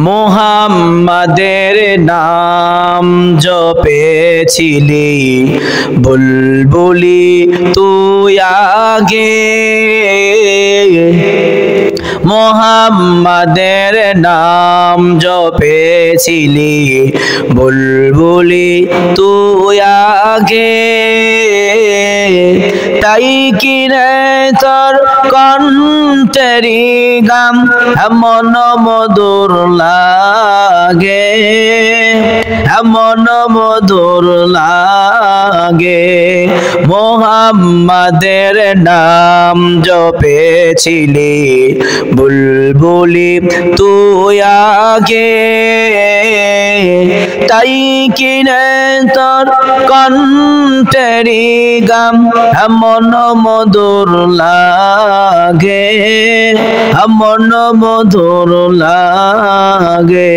মুহাম্মাদের নাম জপেছিলি বুলবুলি তুই আগে, মুহাম্মাদের নাম জপেছিলি বুলবুলি তুই আগে, তাই কিনে তোর কণ্ঠেরি গান এমন মধুর লাগে, এমন মধুর লাগে। মুহাম্মাদের নাম জপেছিলি বুলবুলি তুই আগে, তাই কিনে তোর কণ্ঠেরি গান এমন মধুর লাগে, এমন মধুর লাগে।